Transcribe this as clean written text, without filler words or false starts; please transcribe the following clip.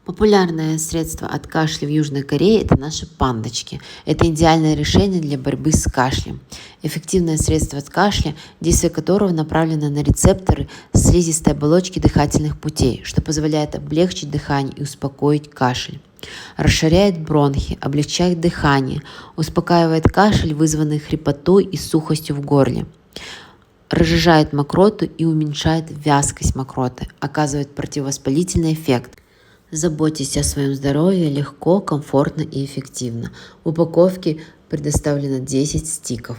Популярное средство от кашля в Южной Корее – это наши пандочки. Это идеальное решение для борьбы с кашлем. Эффективное средство от кашля, действие которого направлено на рецепторы слизистой оболочки дыхательных путей, что позволяет облегчить дыхание и успокоить кашель. Расширяет бронхи, облегчает дыхание, успокаивает кашель, вызванный хрипотой и сухостью в горле. Разжижает мокроту и уменьшает вязкость мокроты, оказывает противовоспалительный эффект. Заботьтесь о своем здоровье легко, комфортно и эффективно. В упаковке предоставлено 10 стиков.